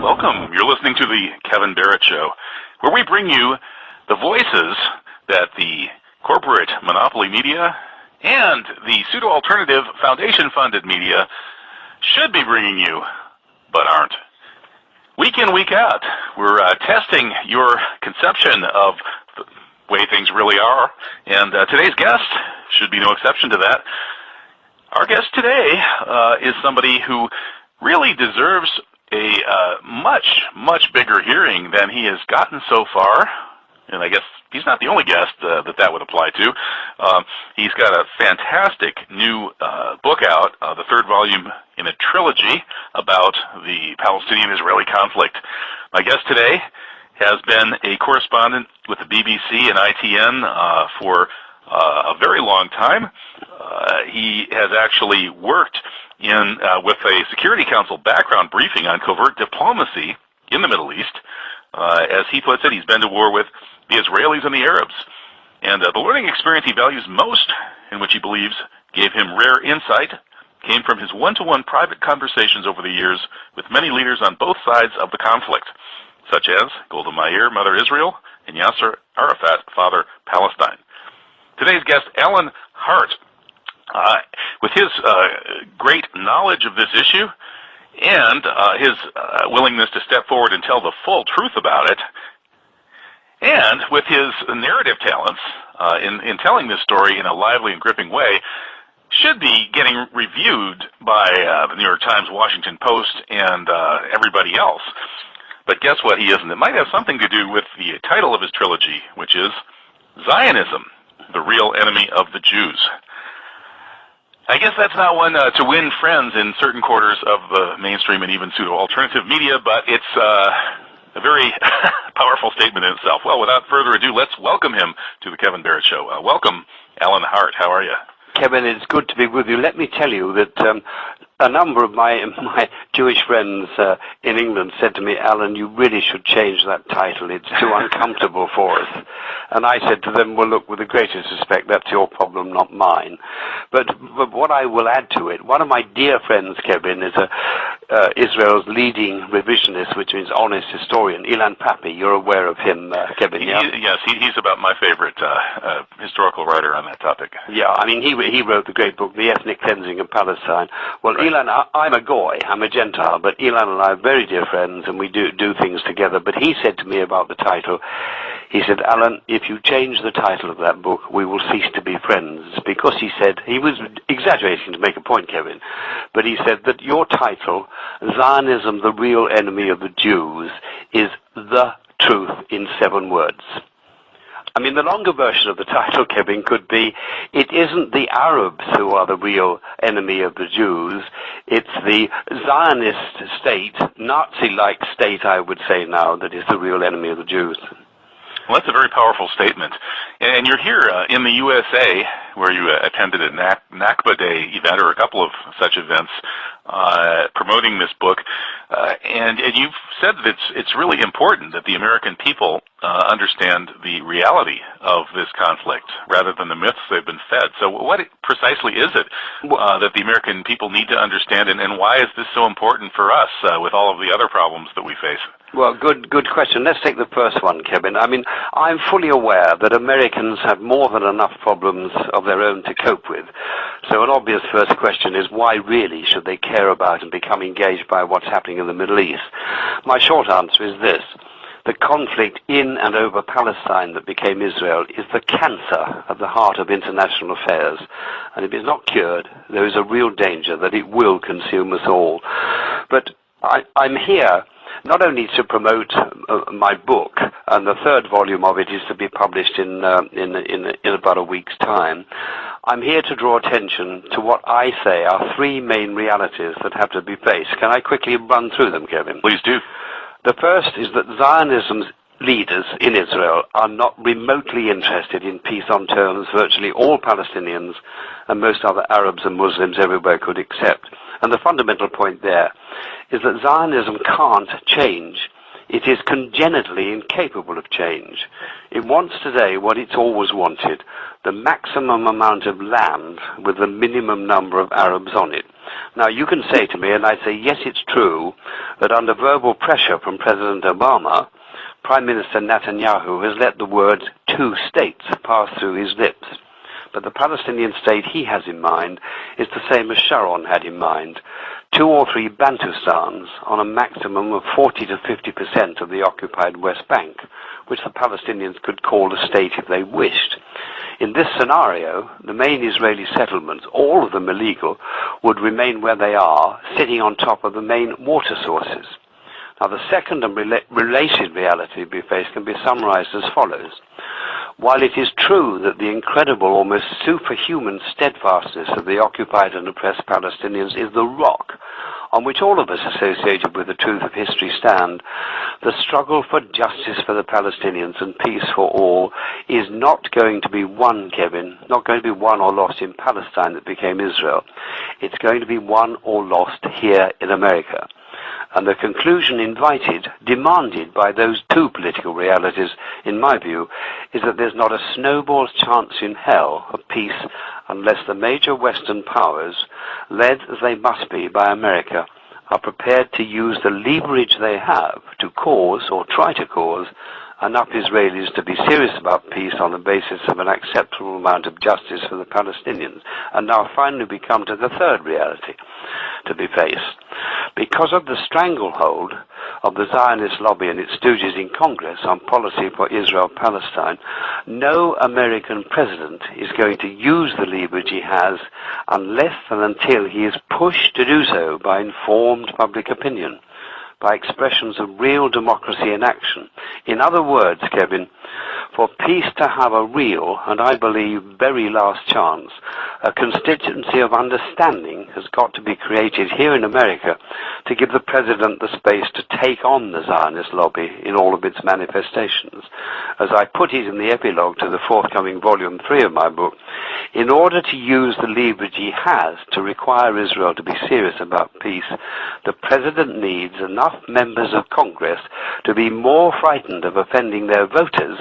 Welcome. You're listening to the Kevin Barrett Show, where we bring you the voices that the corporate monopoly media and the pseudo-alternative foundation-funded media should be bringing you, but aren't. Week in, week out, we're testing your conception of the way things really are, and today's guest should be no exception to that. Our guest today is somebody who really deserves a much bigger hearing than he has gotten so far, and I guess he's not the only guest that would apply to. He's got a fantastic new book out, the third volume in a trilogy about the Palestinian-Israeli conflict. My guest today has been a correspondent with the BBC and ITN for a very long time. He has actually worked with a Security Council background briefing on covert diplomacy in the Middle East. As he puts it, he's been to war with the Israelis and the Arabs. And the learning experience he values most, and which he believes gave him rare insight, came from his one-to-one private conversations over the years with many leaders on both sides of the conflict, such as Golda Meir, Mother Israel, and Yasser Arafat, Father Palestine. Today's guest, Alan Hart, with his great knowledge of this issue and his willingness to step forward and tell the full truth about it, and with his narrative talents in telling this story in a lively and gripping way, should be getting reviewed by the New York Times, Washington Post, and everybody else. But guess what? He isn't. It might have something to do with the title of his trilogy, which is Zionism, the Real Enemy of the Jews. I guess that's not one to win friends in certain quarters of the mainstream and even pseudo-alternative media, but it's a very powerful statement in itself. Well, without further ado, let's welcome him to the Kevin Barrett Show. Welcome, Alan Hart. How are you? Kevin, it's good to be with you. Let me tell you that a number of my Jewish friends in England said to me, Alan, you really should change that title. It's too uncomfortable for us. And I said to them, well, look, with the greatest respect, that's your problem, not mine. But what I will add to it, one of my dear friends, Kevin, is Israel's leading revisionist, which means honest historian, Ilan Pappé. You're aware of him, Kevin, yeah? Yes, he's about my favorite historical writer on that topic. Yeah, I mean, he wrote the great book, The Ethnic Cleansing of Palestine. Well, right. Ilan, I'm a Goy, I'm a Gentile, but Ilan and I are very dear friends, and we do things together. But he said to me about the title, he said, Alan, if you change the title of that book, we will cease to be friends. Because he said, he was exaggerating to make a point, Kevin, but he said that your title, Zionism, the Real Enemy of the Jews, is the truth in 7 words. I mean, the longer version of the title, Kevin, could be, it isn't the Arabs who are the real enemy of the Jews, it's the Zionist state, Nazi-like state, I would say now, that is the real enemy of the Jews. Well, that's a very powerful statement. And you're here in the USA, where you attended a Nakba Day event, or a couple of such events, promoting this book. And you've said that it's really important that the American people understand the reality of this conflict, rather than the myths they've been fed. So what precisely is it that the American people need to understand, and why is this so important for us with all of the other problems that we face? Well, good question. Let's take the first one, Kevin. I mean, I'm fully aware that Americans have more than enough problems of their own to cope with. So an obvious first question is, why really should they care about and become engaged by what's happening in the Middle East? My short answer is this. The conflict in and over Palestine that became Israel is the cancer at the heart of international affairs. And if it's not cured, there is a real danger that it will consume us all. But I'm here not only to promote my book, and the third volume of it is to be published in about a week's time. I'm here to draw attention to what I say are 3 main realities that have to be faced. Can I quickly run through them, Kevin? Please do. The first is that Zionism's leaders in Israel are not remotely interested in peace on terms virtually all Palestinians and most other Arabs and Muslims everywhere could accept. And the fundamental point there is that Zionism can't change It is congenitally incapable of change. It wants today what it's always wanted, the maximum amount of land with the minimum number of Arabs on it. Now, you can say to me, and I say, yes, it's true, that under verbal pressure from President Obama, Prime Minister Netanyahu has let the words two states pass through his lips. But the Palestinian state he has in mind is the same as Sharon had in mind. 2 or 3 Bantustans on a maximum of 40 to 50% of the occupied West Bank, which the Palestinians could call a state if they wished. In this scenario, the main Israeli settlements, all of them illegal, would remain where they are, sitting on top of the main water sources. Now, the second and related reality we face can be summarized as follows. While it is true that the incredible, almost superhuman steadfastness of the occupied and oppressed Palestinians is the rock on which all of us associated with the truth of history stand, the struggle for justice for the Palestinians and peace for all is not going to be won, Kevin, not going to be won or lost in Palestine that became Israel. It's going to be won or lost here in America. And the conclusion demanded by those two political realities, in my view, is that there's not a snowball's chance in hell of peace unless the major Western powers, led as they must be by America, are prepared to use the leverage they have to cause, or try to cause, enough Israelis to be serious about peace on the basis of an acceptable amount of justice for the Palestinians. And now finally we come to the third reality to be faced. Because of the stranglehold of the Zionist lobby and its stooges in Congress on policy for Israel-Palestine, no American president is going to use the leverage he has unless and until he is pushed to do so by informed public opinion, by expressions of real democracy in action. In other words, Kevin, for peace to have a real, and I believe very last chance, a constituency of understanding has got to be created here in America to give the President the space to take on the Zionist lobby in all of its manifestations. As I put it in the epilogue to the forthcoming Volume 3 of my book, in order to use the leverage he has to require Israel to be serious about peace, the President needs enough members of Congress to be more frightened of offending their voters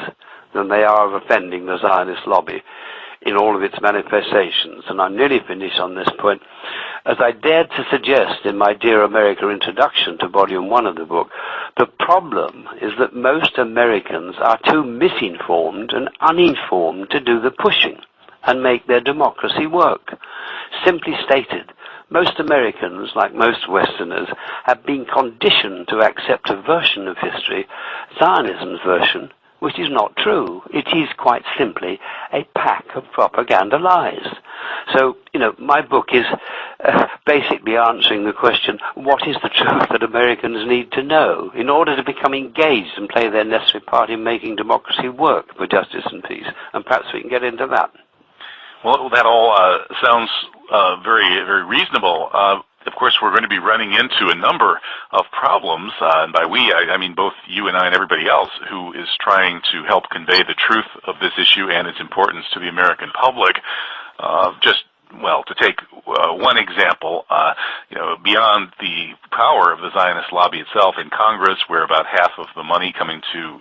than they are of offending the Zionist lobby in all of its manifestations. And I'm nearly finished on this point. As I dared to suggest in my Dear America introduction to Volume 1 of the book, the problem is that most Americans are too misinformed and uninformed to do the pushing and make their democracy work. Simply stated, most Americans, like most Westerners, have been conditioned to accept a version of history, Zionism's version, which is not true. It is quite simply a pack of propaganda lies. So, my book is basically answering the question, what is the truth that Americans need to know in order to become engaged and play their necessary part in making democracy work for justice and peace? And perhaps we can get into that. Well, that all sounds very, very reasonable. Of course, we're going to be running into a number of problems, and by we, I mean both you and I and everybody else who is trying to help convey the truth of this issue and its importance to the American public. To take one example, beyond the power of the Zionist lobby itself in Congress, where about half of the money coming to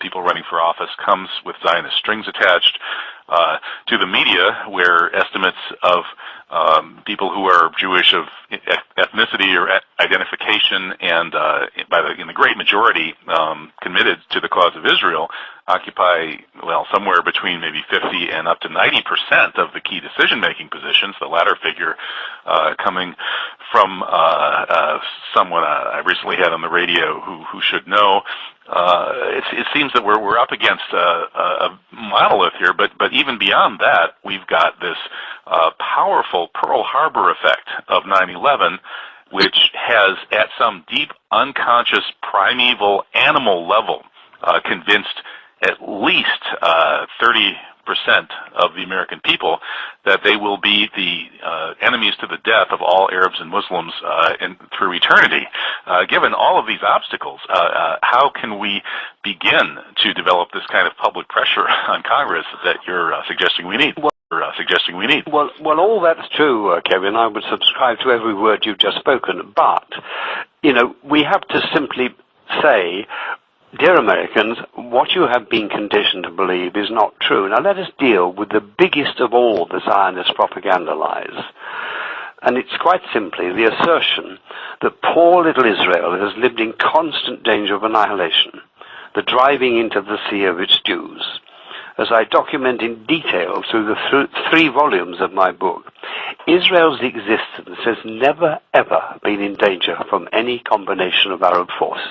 people running for office comes with Zionist strings attached, to the media, where estimates of people who are Jewish of ethnicity or identification and in the great majority committed to the cause of Israel occupy, somewhere between maybe 50 and up to 90% of the key decision-making positions, the latter figure coming from someone I recently had on the radio who should know. It seems that we're up against a monolith here, but even beyond that, we've got this powerful Pearl Harbor effect of 9/11, which has, at some deep, unconscious, primeval, animal level, convinced at least 30% of the American people that they will be the enemies to the death of all Arabs and Muslims through eternity. Given all of these obstacles, how can we begin to develop this kind of public pressure on Congress that you're suggesting we need? Well, all that's true, Kevin. I would subscribe to every word you've just spoken. But, we have to simply say, dear Americans, what you have been conditioned to believe is not true. Now let us deal with the biggest of all the Zionist propaganda lies. And it's quite simply the assertion that poor little Israel has lived in constant danger of annihilation, the driving into the sea of its Jews. As I document in detail through the 3 volumes of my book, Israel's existence has never ever been in danger from any combination of Arab force.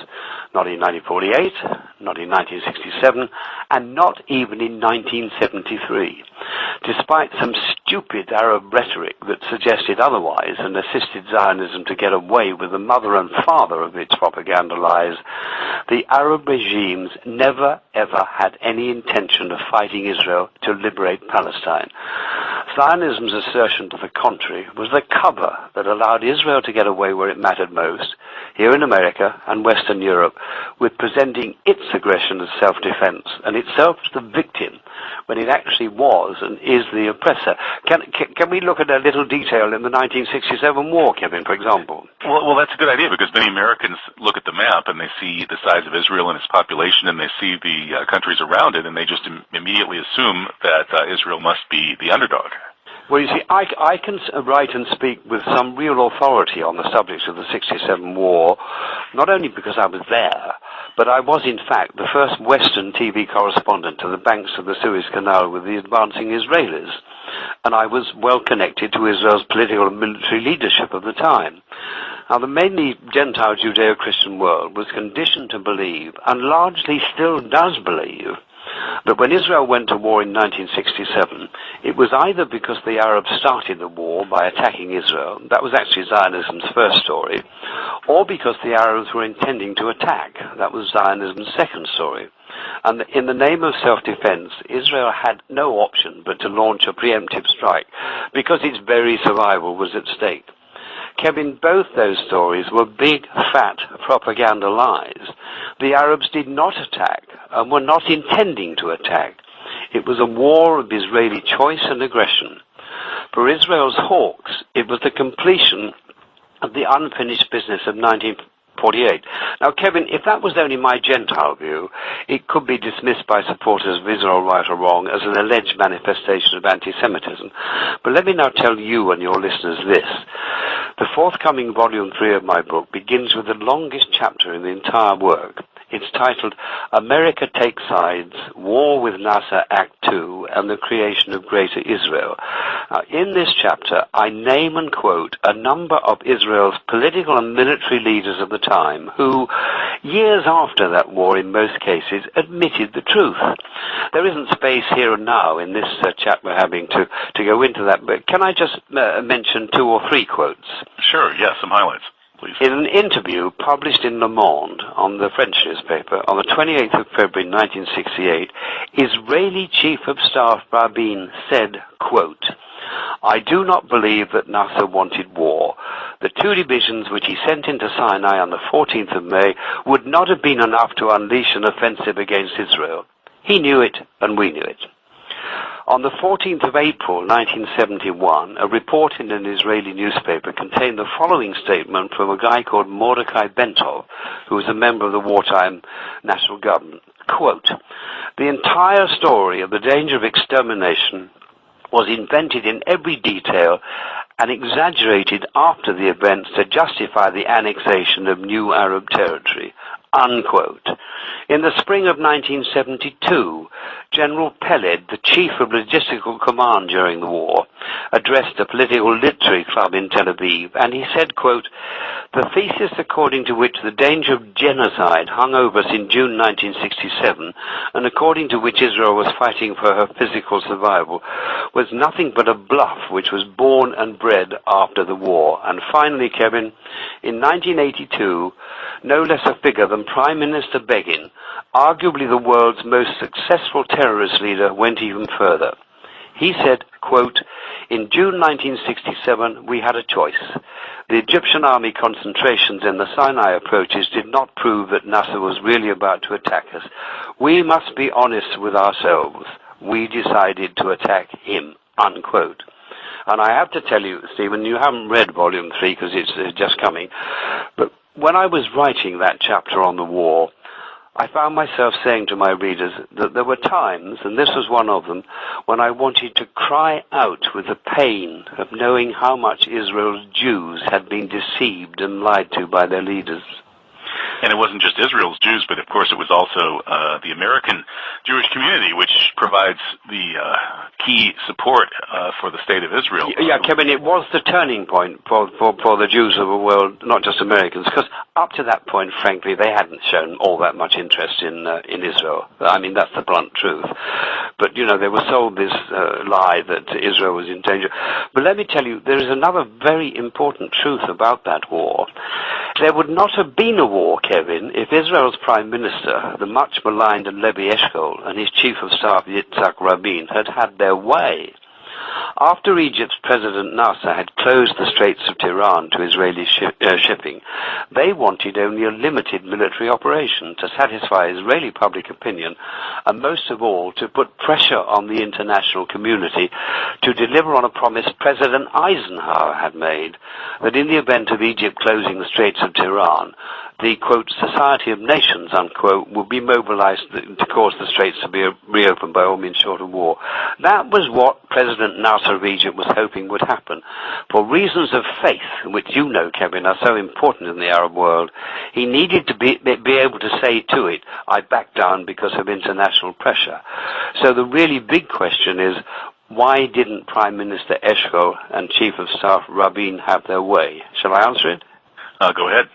Not in 1948, not in 1967, and not even in 1973. Despite some stupid Arab rhetoric that suggested otherwise and assisted Zionism to get away with the mother and father of its propaganda lies, the Arab regimes never ever had any intention of fighting Israel to liberate Palestine. Zionism's assertion to the contrary was the cover that allowed Israel to get away where it mattered most, here in America and Western Europe, with presenting its aggression as self-defense and itself as the victim when it actually was and is the oppressor. Can we look at a little detail in the 1967 war, Kevin, for example? Well, that's a good idea, because many Americans look at the map and they see the size of Israel and its population, and they see the countries around it, and they just immediately assume that Israel must be the underdog. Well, you see, I can write and speak with some real authority on the subject of the 67 war, not only because I was there, but I was, in fact, the first Western TV correspondent to the banks of the Suez Canal with the advancing Israelis, and I was well connected to Israel's political and military leadership of the time. Now, the mainly Gentile Judeo-Christian world was conditioned to believe, and largely still does believe, that when Israel went to war in 1967, it was either because the Arabs started the war by attacking Israel, that was actually Zionism's first story, or because the Arabs were intending to attack, that was Zionism's second story. And in the name of self-defense, Israel had no option but to launch a preemptive strike, because its very survival was at stake. Kevin, both those stories were big, fat propaganda lies. The Arabs did not attack and were not intending to attack. It was a war of Israeli choice and aggression. For Israel's hawks, it was the completion of the unfinished business of 1948. Now, Kevin, if that was only my Gentile view, it could be dismissed by supporters of Israel, right or wrong, as an alleged manifestation of anti-Semitism. But let me now tell you and your listeners this. The forthcoming Volume 3 of my book begins with the longest chapter in the entire work. It's titled America Takes Sides, War with Nasser Act 2, and the Creation of Greater Israel. Now, in this chapter, I name and quote a number of Israel's political and military leaders of the time who, years after that war in most cases, admitted the truth. There isn't space here and now in this chat we're having to go into that, but can I just mention 2 or 3 quotes? Sure, yes, some highlights. Please. In an interview published in Le Monde on the French newspaper on the 28th of February 1968, Israeli Chief of Staff Rabin said, quote, I do not believe that Nasser wanted war. The 2 divisions which he sent into Sinai on the 14th of May would not have been enough to unleash an offensive against Israel. He knew it, and we knew it. On the 14th of April 1971, a report in an Israeli newspaper contained the following statement from a guy called Mordecai Bentov, who was a member of the wartime national government. Quote, the entire story of the danger of extermination was invented in every detail and exaggerated after the events to justify the annexation of new Arab territory. Unquote. In the spring of 1972, General Peled, the chief of logistical command during the war, addressed a political literary club in Tel Aviv, and he said, quote, the thesis according to which the danger of genocide hung over us in June 1967, and according to which Israel was fighting for her physical survival, was nothing but a bluff which was born and bred after the war. And finally, Kevin, in 1982, no less a figure than Prime Minister Begin, arguably the world's most successful terrorist leader, went even further. He said, quote, in June 1967, we had a choice. The Egyptian army concentrations in the Sinai approaches did not prove that Nasser was really about to attack us. We must be honest with ourselves. We decided to attack him, unquote. And I have to tell you, Stephen, you haven't read Volume 3 because it's just coming, but when I was writing that chapter on the war, I found myself saying to my readers that there were times, and this was one of them, when I wanted to cry out with the pain of knowing how much Israel's Jews had been deceived and lied to by their leaders. And it wasn't just Israel's Jews, but of course it was also the American Jewish community, which provides the key support for the state of Israel. Yeah, Kevin, it was the turning point for the Jews of the world, not just Americans, because up to that point, frankly, they hadn't shown all that much interest in Israel. I mean, that's the blunt truth. But, you know, they were sold this lie that Israel was in danger. But let me tell you, there is another very important truth about that war. There would not have been a war, Kevin, if Israel's Prime Minister, the much maligned Levi Eshkol, and his Chief of Staff, Yitzhak Rabin, had had their way. After Egypt's President Nasser had closed the Straits of Tiran to Israeli shipping, they wanted only a limited military operation to satisfy Israeli public opinion, and most of all, to put pressure on the international community to deliver on a promise President Eisenhower had made, that in the event of Egypt closing the Straits of Tiran, the, quote, Society of Nations, unquote, would be mobilized to cause the Straits to be reopened by all means short of war. That was what President Nasser of Egypt was hoping would happen. For reasons of faith, which you know, Kevin, are so important in the Arab world, he needed to be able to say to it, I back down because of international pressure. So the really big question is, why didn't Prime Minister Eshkol and Chief of Staff Rabin have their way? Shall I answer it? Go ahead.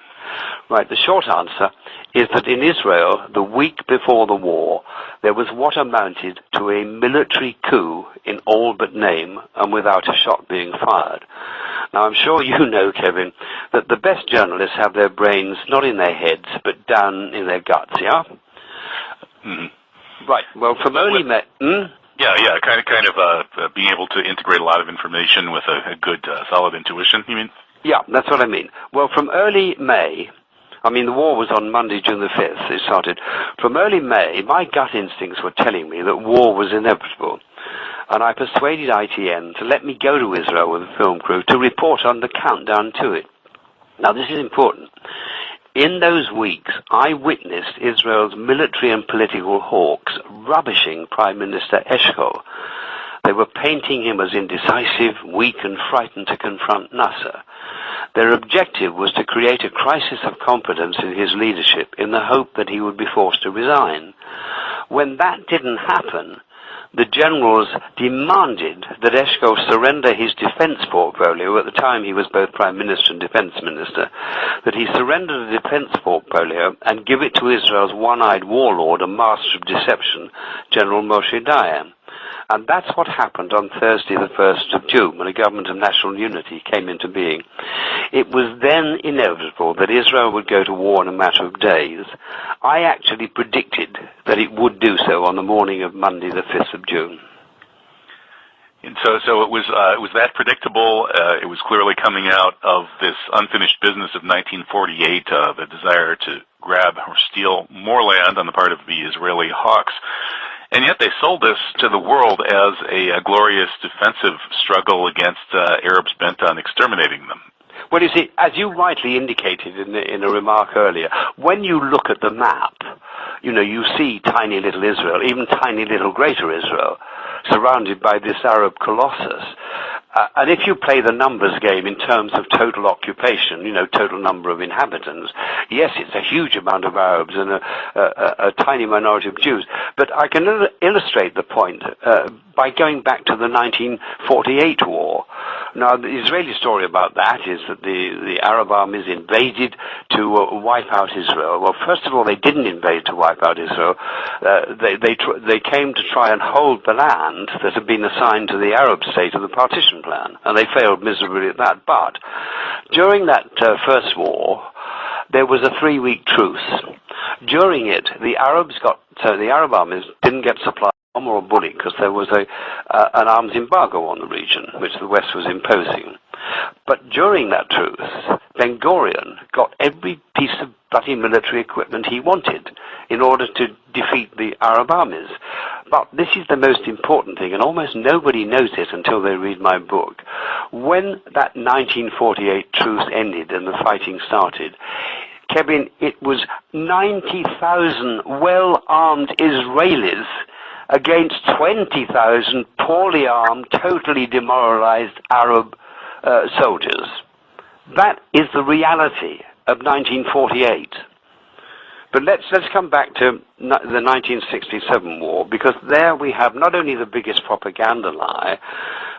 Right, the short answer is that in Israel, the week before the war, there was what amounted to a military coup in all but name and without a shot being fired. Now, I'm sure you know, Kevin, that the best journalists have their brains not in their heads, but down in their guts, yeah? Mm-hmm. Right, well, from early May... Yeah, kind of being able to integrate a lot of information with a good, solid intuition, you mean? Yeah, that's what I mean. Well, from early May, I mean, the war was on Monday, June the 5th, it started. From early May, my gut instincts were telling me that war was inevitable. And I persuaded ITN to let me go to Israel with a film crew to report on the countdown to it. Now, this is important. In those weeks, I witnessed Israel's military and political hawks rubbishing Prime Minister Eshkol. They were painting him as indecisive, weak, and frightened to confront Nasser. Their objective was to create a crisis of confidence in his leadership in the hope that he would be forced to resign. When that didn't happen, the generals demanded that Eshkol surrender his defense portfolio. At the time he was both Prime Minister and Defense Minister, that he surrender the defense portfolio and give it to Israel's one-eyed warlord and master of deception, General Moshe Dayan. And that's what happened on Thursday, the 1st of June, when a government of national unity came into being. It was then inevitable that Israel would go to war in a matter of days. I actually predicted that it would do so on the morning of Monday, the 5th of June. And so it was that predictable. It was clearly coming out of this unfinished business of 1948, the desire to grab or steal more land on the part of the Israeli hawks. And yet they sold this to the world as a glorious defensive struggle against Arabs bent on exterminating them. Well, you see, as you rightly indicated in a remark earlier, when you look at the map, you know, you see tiny little Israel, even tiny little greater Israel, surrounded by this Arab colossus. And if you play the numbers game in terms of total occupation, you know, total number of inhabitants, yes, it's a huge amount of Arabs and a tiny minority of Jews. But I can illustrate the point by going back to the 1948 war. Now, the Israeli story about that is that the Arab armies invaded to wipe out Israel. Well, first of all, they didn't invade to wipe out Israel. They came to try and hold the land that had been assigned to the Arab state of the partition plan, and they failed miserably at that. But during that first war, there was a 3-week truce. During it, the Arab armies didn't get supply or a bullet because there was an arms embargo on the region, which the West was imposing. But during that truce, Ben Gurion got every piece of bloody military equipment he wanted in order to defeat the Arab armies. But this is the most important thing, and almost nobody knows it until they read my book. When that 1948 truce ended and the fighting started, Kevin, it was 90,000 well-armed Israelis against 20,000 poorly armed, totally demoralized Arab soldiers. That is the reality of 1948. But let's come back to the 1967 war, because there we have not only the biggest propaganda lie,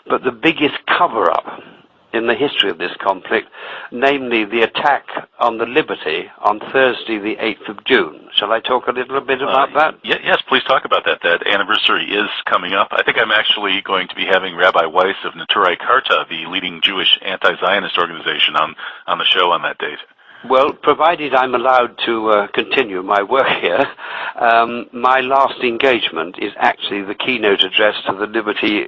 but the biggest cover-up in the history of this conflict, namely the attack on the Liberty on Thursday, the 8th of June. Shall I talk a little bit about that? Yes, please talk about that. That anniversary is coming up. I think I'm actually going to be having Rabbi Weiss of Neturei Karta, the leading Jewish anti-Zionist organization, on the show on that date. Well, provided I'm allowed to continue my work here, my last engagement is actually the keynote address to the Liberty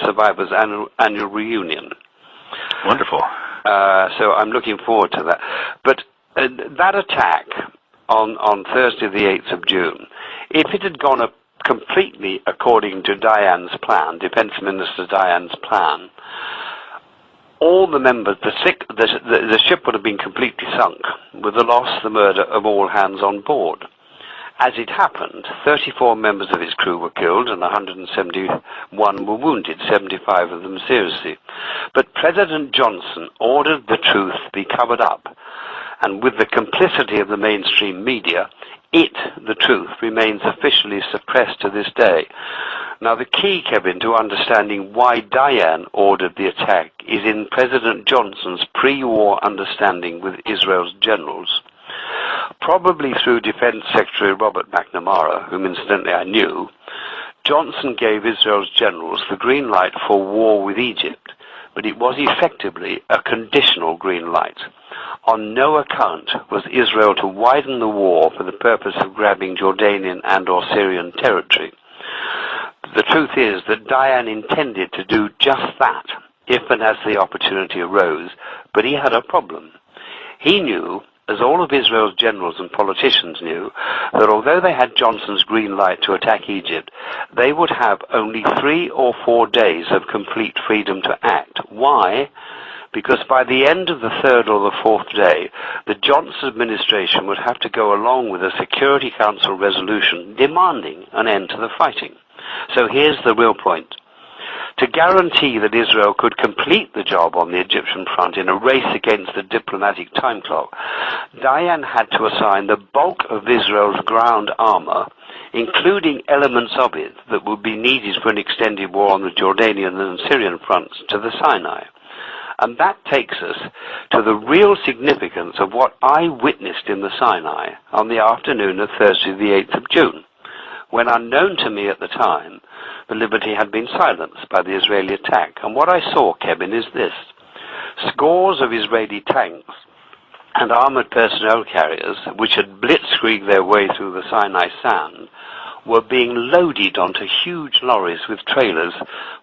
Survivors annual reunion. Wonderful. So I'm looking forward to that. But that attack on Thursday, the 8th of June, if it had gone completely according to Dayan's plan, Defense Minister Dayan's plan, all the members, the ship would have been completely sunk, with the loss, the murder of all hands on board. As it happened, 34 members of its crew were killed and 171 were wounded, 75 of them seriously. But President Johnson ordered the truth be covered up, and with the complicity of the mainstream media, the truth, remains officially suppressed to this day. Now, the key, Kevin, to understanding why Dayan ordered the attack is in President Johnson's pre-war understanding with Israel's generals. Probably through Defense Secretary Robert McNamara, whom incidentally I knew, Johnson gave Israel's generals the green light for war with Egypt, but it was effectively a conditional green light. On no account was Israel to widen the war for the purpose of grabbing Jordanian and/or Syrian territory. The truth is that Dayan intended to do just that, if and as the opportunity arose, but he had a problem. He knew, as all of Israel's generals and politicians knew, that although they had Johnson's green light to attack Egypt, they would have only 3 or 4 days of complete freedom to act. Why? Because by the end of the 3rd or the 4th day, the Johnson administration would have to go along with a Security Council resolution demanding an end to the fighting. So here's the real point. To guarantee that Israel could complete the job on the Egyptian front in a race against the diplomatic time clock, Dayan had to assign the bulk of Israel's ground armor, including elements of it that would be needed for an extended war on the Jordanian and Syrian fronts, to the Sinai. And that takes us to the real significance of what I witnessed in the Sinai on the afternoon of Thursday, the 8th of June, when, unknown to me at the time, the Liberty had been silenced by the Israeli attack. And what I saw, Kevin, is this. Scores of Israeli tanks and armored personnel carriers, which had blitzkrieged their way through the Sinai sand, were being loaded onto huge lorries with trailers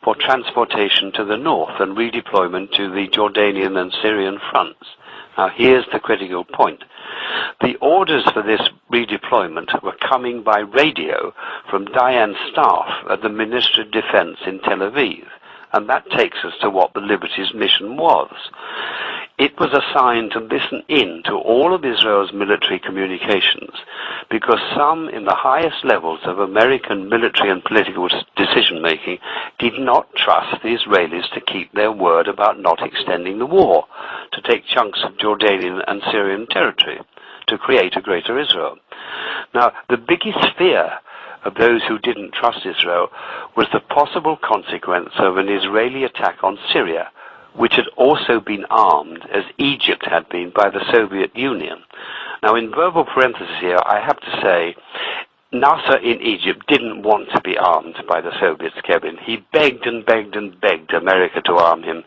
for transportation to the north and redeployment to the Jordanian and Syrian fronts. Now, here's the critical point. The orders for this redeployment were coming by radio from Dayan's staff at the Ministry of Defense in Tel Aviv, and that takes us to what the Liberty's mission was. It was assigned to listen in to all of Israel's military communications, because some in the highest levels of American military and political decision-making did not trust the Israelis to keep their word about not extending the war, to take chunks of Jordanian and Syrian territory, to create a greater Israel. Now, the biggest fear of those who didn't trust Israel was the possible consequence of an Israeli attack on Syria, which had also been armed, as Egypt had been, by the Soviet Union. Now, in verbal parenthesis here, I have to say, Nasser in Egypt didn't want to be armed by the Soviets, Kevin. He begged and begged and begged America to arm him,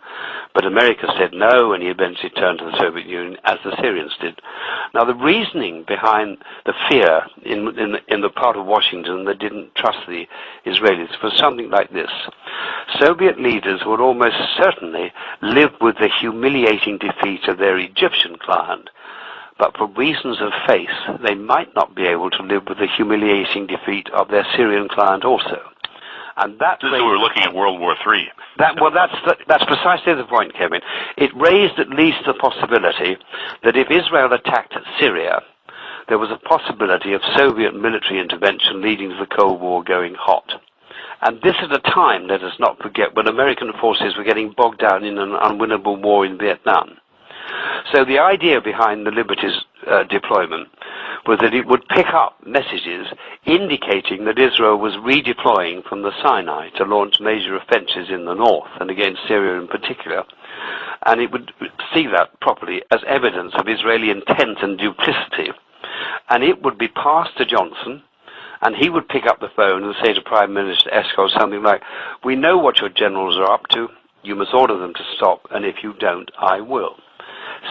but America said no, and he eventually turned to the Soviet Union, as the Syrians did. Now, the reasoning behind the fear in the part of Washington that didn't trust the Israelis was something like this. Soviet leaders would almost certainly live with the humiliating defeat of their Egyptian client, but for reasons of faith, they might not be able to live with the humiliating defeat of their Syrian client also. And that's so we're looking at World War III. That's precisely the point, Kevin. It raised at least the possibility that if Israel attacked Syria, there was a possibility of Soviet military intervention leading to the Cold War going hot. And this at a time, let us not forget, when American forces were getting bogged down in an unwinnable war in Vietnam. So the idea behind the Liberty's deployment was that it would pick up messages indicating that Israel was redeploying from the Sinai to launch major offensives in the north and against Syria in particular. And it would see that properly as evidence of Israeli intent and duplicity. And it would be passed to Johnson, and he would pick up the phone and say to Prime Minister Esco something like, "We know what your generals are up to. You must order them to stop, and if you don't, I will."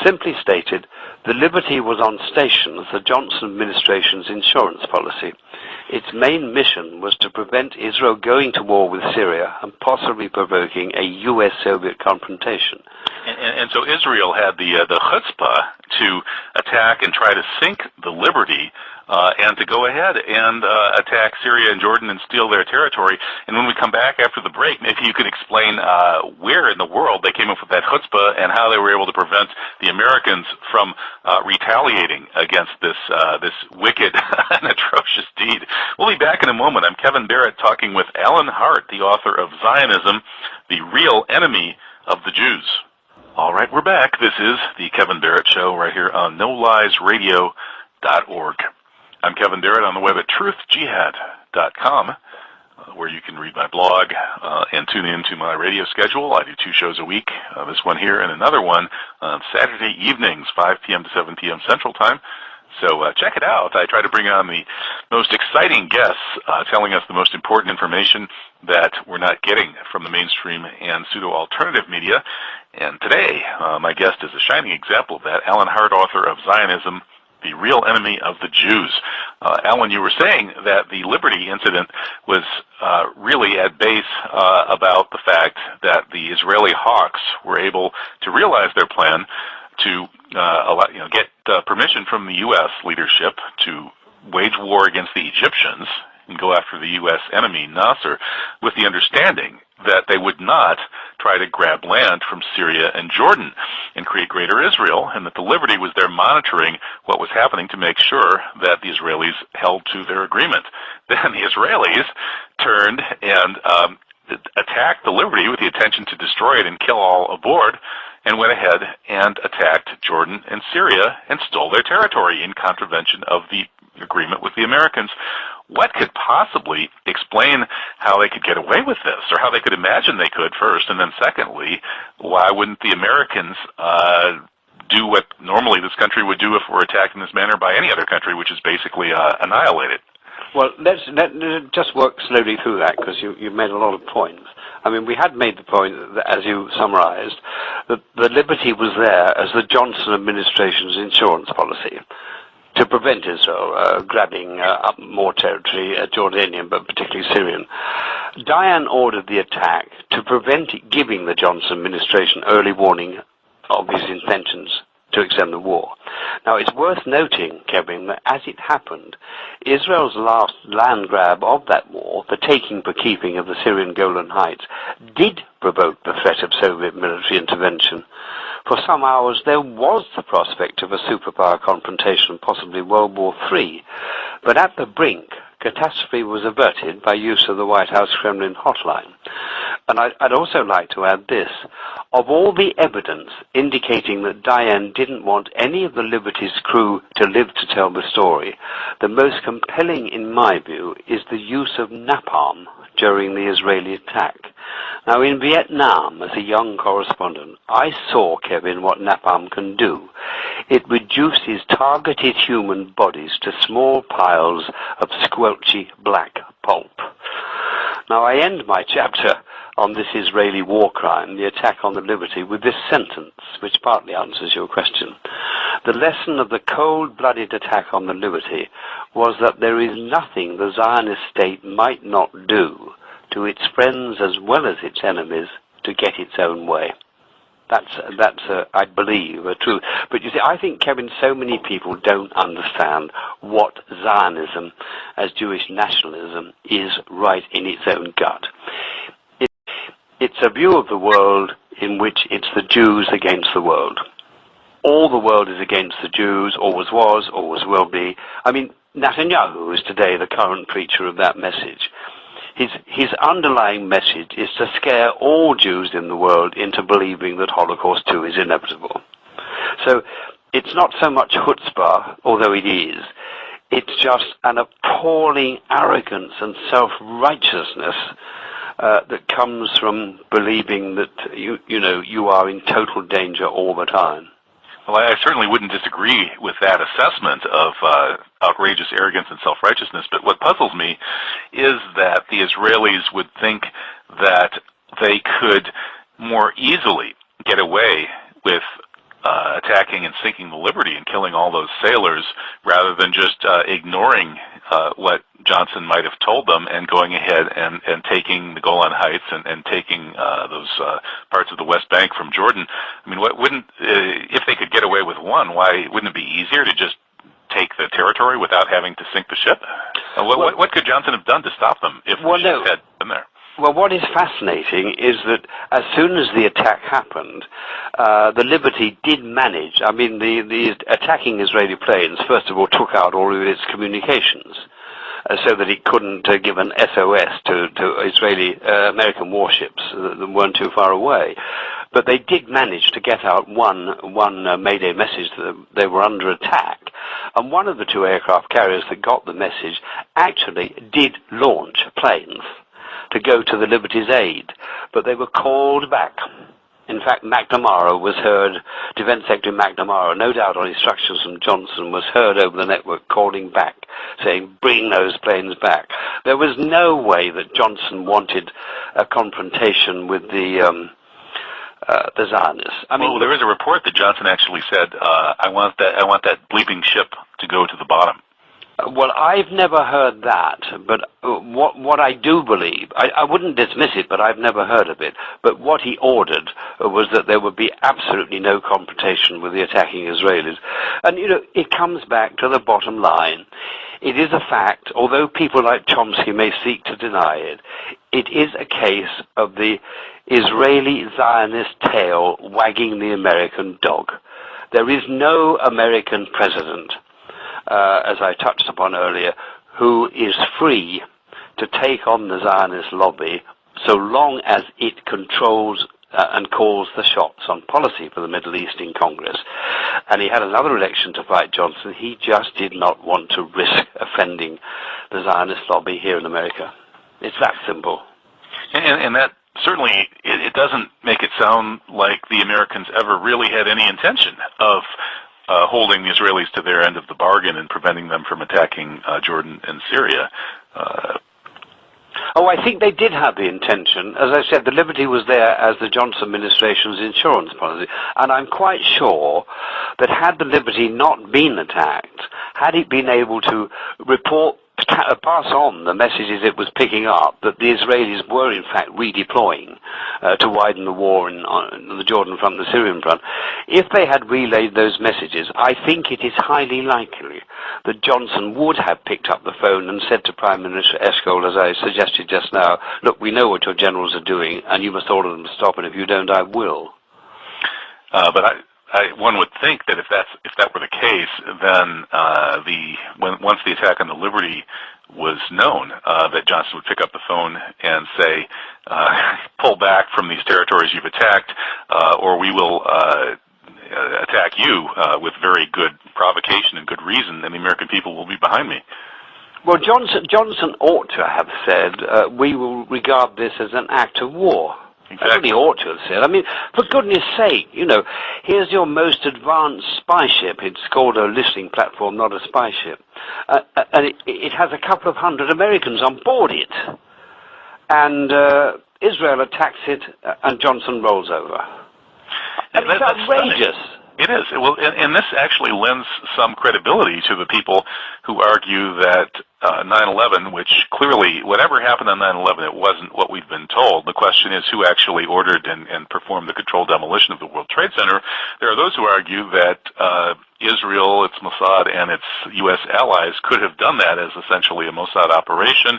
Simply stated, the Liberty was on station as the Johnson administration's insurance policy. Its main mission was to prevent Israel going to war with Syria and possibly provoking a U.S.-Soviet confrontation. And so Israel had the chutzpah to attack and try to sink the Liberty and to go ahead and attack Syria and Jordan and steal their territory. And when we come back after the break, maybe you could explain where in the world they came up with that chutzpah and how they were able to prevent the Americans from retaliating against this wicked and atrocious deed. We'll be back in a moment. I'm Kevin Barrett talking with Alan Hart, the author of Zionism, the Real Enemy of the Jews. All right, we're back. This is the Kevin Barrett Show right here on NoLiesRadio.org. I'm Kevin Barrett on the web at truthjihad.com, where you can read my blog and tune in to my radio schedule. I do 2 shows a week, this one here and another one on Saturday evenings, 5 p.m. to 7 p.m. Central Time. So check it out. I try to bring on the most exciting guests telling us the most important information that we're not getting from the mainstream and pseudo-alternative media. And today, my guest is a shining example of that, Alan Hart, author of Zionism, the Real Enemy of the Jews. Alan, you were saying that the Liberty incident was really at base about the fact that the Israeli hawks were able to realize their plan to get permission from the U.S. leadership to wage war against the Egyptians and go after the U.S. enemy, Nasser, with the understanding that they would not try to grab land from Syria and Jordan and create Greater Israel, and that the Liberty was there monitoring what was happening to make sure that the Israelis held to their agreement. Then the Israelis turned and attacked the Liberty with the intention to destroy it and kill all aboard, and went ahead and attacked Jordan and Syria and stole their territory in contravention of the agreement with the Americans. What could possibly explain how they could get away with this, or how they could imagine they could first, and then secondly, why wouldn't the Americans do what normally this country would do if we're attacked in this manner by any other country, which is basically annihilate it? Well, let's just work slowly through that, because you've made a lot of points. I mean, we had made the point, that, as you summarized, that the Liberty was there as the Johnson administration's insurance policy to prevent Israel grabbing up more territory, Jordanian, but particularly Syrian. Diane ordered the attack to prevent it giving the Johnson administration early warning of his intentions to extend the war. Now, it's worth noting, Kevin, that as it happened, Israel's last land grab of that war, the taking for keeping of the Syrian Golan Heights, did provoke the threat of Soviet military intervention. For some hours, there was the prospect of a superpower confrontation, possibly World War III. But at the brink, catastrophe was averted by use of the White House Kremlin hotline. And I'd also like to add this. Of all the evidence indicating that Diane didn't want any of the Liberty's crew to live to tell the story, the most compelling, in my view, is the use of napalm during the Israeli attack. Now, in Vietnam, as a young correspondent, I saw, Kevin, what napalm can do. It reduces targeted human bodies to small piles of squelchy black pulp. Now, I end my chapter on this Israeli war crime, the attack on the Liberty, with this sentence, which partly answers your question. The lesson of the cold-blooded attack on the Liberty was that there is nothing the Zionist state might not do to its friends as well as its enemies to get its own way. That's I believe, a truth. But you see, I think, Kevin, so many people don't understand what Zionism, as Jewish nationalism, is right in its own gut. It's a view of the world in which it's the Jews against the world. All the world is against the Jews, always was, always will be. I mean, Netanyahu is today the current preacher of that message. His underlying message is to scare all Jews in the world into believing that Holocaust too is inevitable. So it's not so much chutzpah, although it is. It's just an appalling arrogance and self-righteousness that comes from believing that you are in total danger all the time. Well, I certainly wouldn't disagree with that assessment of outrageous arrogance and self-righteousness, but what puzzles me is that the Israelis would think that they could more easily get away with attacking and sinking the Liberty and killing all those sailors rather than just ignoring what Johnson might have told them and going ahead and taking the Golan Heights and taking those parts of the West Bank from Jordan. I mean, if they could get away with one, why wouldn't it be easier to just take the territory without having to sink the ship? What could Johnson have done to stop them if the ship had been there? Well, what is fascinating is that as soon as the attack happened, the Liberty did manage. I mean, the attacking Israeli planes, first of all, took out all of its communications so that it couldn't give an SOS to Israeli American warships that weren't too far away. But they did manage to get out one Mayday message that they were under attack. And one of the two aircraft carriers that got the message actually did launch planes to go to the Liberty's aid, but they were called back. In fact, McNamara was heard, Defense Secretary McNamara, no doubt on instructions from Johnson, was heard over the network calling back, saying, bring those planes back. There was no way that Johnson wanted a confrontation with the Zionists. I mean, there was a report that Johnson actually said, I want that bleeping ship to go to the bottom. Well, I've never heard that, but what I do believe, I wouldn't dismiss it, but I've never heard of it, but what he ordered was that there would be absolutely no confrontation with the attacking Israelis. And, it comes back to the bottom line. It is a fact, although people like Chomsky may seek to deny it, it is a case of the Israeli Zionist tail wagging the American dog. There is no American president, as I touched upon earlier, who is free to take on the Zionist lobby so long as it controls and calls the shots on policy for the Middle East in Congress. And he had another election to fight Johnson. He just did not want to risk offending the Zionist lobby here in America. It's that simple. And that certainly, it doesn't make it sound like the Americans ever really had any intention of holding the Israelis to their end of the bargain and preventing them from attacking Jordan and Syria. Oh, I think they did have the intention. As I said, the Liberty was there as the Johnson administration's insurance policy. And I'm quite sure that had the Liberty not been attacked, had it been able to pass on the messages it was picking up, that the Israelis were in fact redeploying to widen the war on the Jordan front, the Syrian front. If they had relayed those messages, I think it is highly likely that Johnson would have picked up the phone and said to Prime Minister Eshkol, as I suggested just now, look, we know what your generals are doing, and you must order them to stop, and if you don't, I will. But one would think that if that were the case, then once the attack on the Liberty was known, that Johnson would pick up the phone and say, pull back from these territories you've attacked, or we will attack you with very good provocation and good reason, and the American people will be behind me. Well, Johnson ought to have said, we will regard this as an act of war. Exactly. That's what he ought to have said. I mean, for goodness sake, here's your most advanced spy ship. It's called a listening platform, not a spy ship. And it has a couple of hundred Americans on board it. And Israel attacks it, and Johnson rolls over. And it's outrageous. It is. Well, and this actually lends some credibility to the people who argue that 9/11, which clearly, whatever happened on 9/11, it wasn't what we've been told. The question is who actually ordered and performed the controlled demolition of the World Trade Center. There are those who argue that Israel, its Mossad, and its U.S. allies could have done that as essentially a Mossad operation.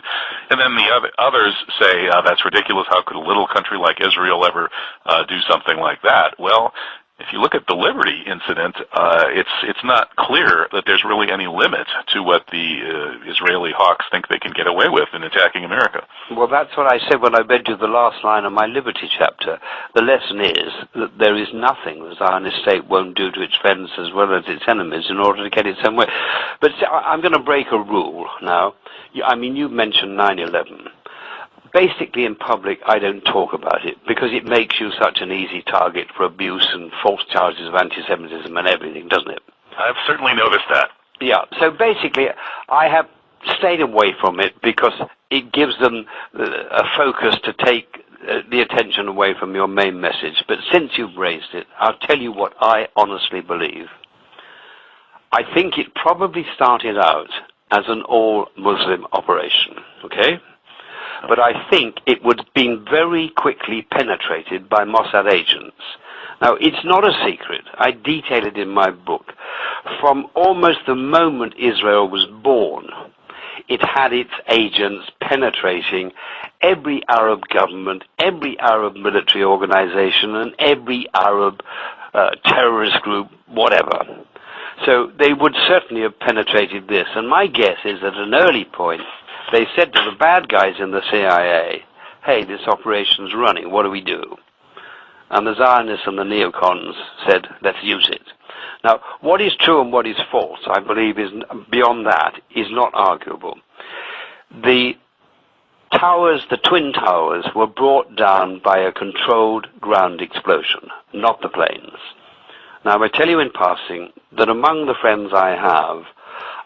And then the others say, that's ridiculous. How could a little country like Israel ever do something like that? Well, if you look at the Liberty incident, it's not clear that there's really any limit to what the Israeli hawks think they can get away with in attacking America. Well, that's what I said when I read you the last line of my Liberty chapter. The lesson is that there is nothing the Zionist state won't do to its friends as well as its enemies in order to get its own way. But I'm going to break a rule now. I mean, you mentioned 9/11. Basically, in public, I don't talk about it because it makes you such an easy target for abuse and false charges of anti-Semitism and everything, doesn't it? I've certainly noticed that. Yeah, so basically, I have stayed away from it because it gives them a focus to take the attention away from your main message. But since you've raised it, I'll tell you what I honestly believe. I think it probably started out as an all-Muslim operation, okay? But I think it would have been very quickly penetrated by Mossad agents. Now, it's not a secret. I detail it in my book. From almost the moment Israel was born, it had its agents penetrating every Arab government, every Arab military organization, and every Arab terrorist group, whatever. So they would certainly have penetrated this. And my guess is at an early point, they said to the bad guys in the CIA, hey, this operation's running, what do we do? And the Zionists and the neocons said, let's use it. Now, what is true and what is false, I believe, is beyond that, is not arguable. The towers, the Twin Towers, were brought down by a controlled ground explosion, not the planes. Now, I tell you in passing that among the friends I have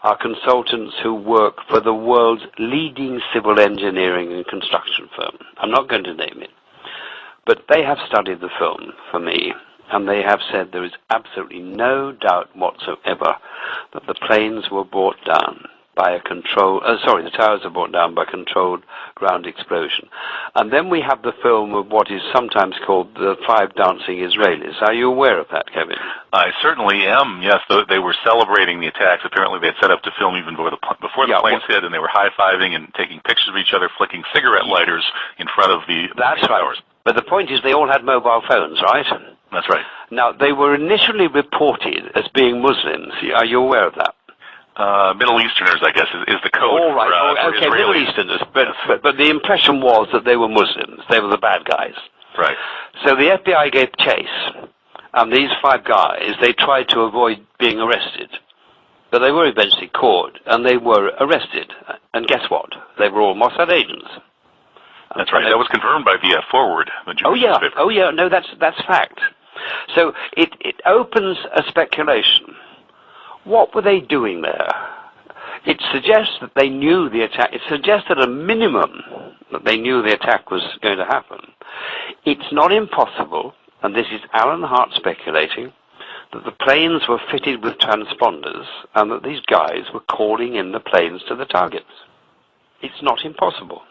are consultants who work for the world's leading civil engineering and construction firm. I'm not going to name it. But they have studied the film for me, and they have said there is absolutely no doubt whatsoever that the planes were brought down by a the towers were brought down by a controlled ground explosion. And then we have the film of what is sometimes called the Five Dancing Israelis. Are you aware of that, Kevin? I certainly am, yes. They were celebrating the attacks. Apparently they had set up to film even before the planes hit, and they were high-fiving and taking pictures of each other, flicking cigarette lighters in front of the towers. But the point is they all had mobile phones, right? That's right. Now, they were initially reported as being Muslims. Are you aware of that? Middle Easterners, I guess, is the code. All right. For okay, Israelis. Middle Easterners. But the impression was that they were Muslims. They were the bad guys. Right. So the FBI gave chase. And these five guys, they tried to avoid being arrested. But they were eventually caught, and they were arrested. And guess what? They were all Mossad agents. That's right. That was confirmed by the Forward, the Jewish newspaper. Oh yeah. No, that's fact. So it opens a speculation. What were they doing there? It suggests that they knew the attack. It suggests at a minimum that they knew the attack was going to happen. It's not impossible, and this is Alan Hart speculating, that the planes were fitted with transponders and that these guys were calling in the planes to the targets. It's not impossible.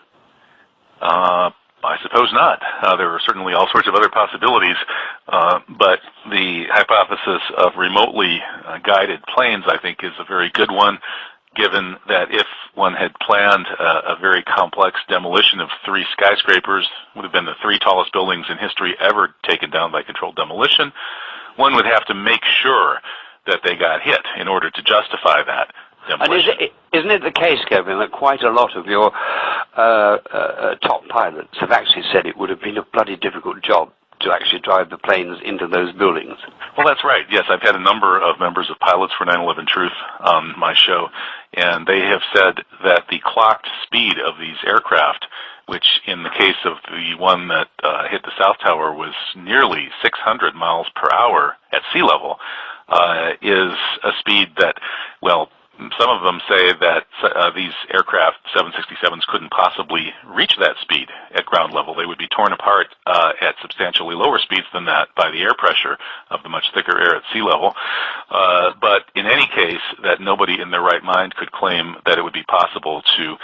I suppose not. There are certainly all sorts of other possibilities, but the hypothesis of remotely guided planes, I think, is a very good one, given that if one had planned a very complex demolition of 3 skyscrapers, would have been the 3 tallest buildings in history ever taken down by controlled demolition, one would have to make sure that they got hit in order to justify that. And isn't it the case, Kevin, that quite a lot of your top pilots have actually said it would have been a bloody difficult job to actually drive the planes into those buildings? Well, that's right. Yes, I've had a number of members of Pilots for 9/11 Truth on my show, and they have said that the clocked speed of these aircraft, which in the case of the one that hit the South Tower was nearly 600 miles per hour at sea level, is a speed that, well, some of them say that these aircraft, 767s, couldn't possibly reach that speed at ground level. They would be torn apart at substantially lower speeds than that by the air pressure of the much thicker air at sea level. But in any case, that nobody in their right mind could claim that it would be possible to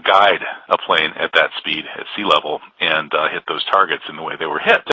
guide a plane at that speed at sea level and hit those targets in the way they were hit.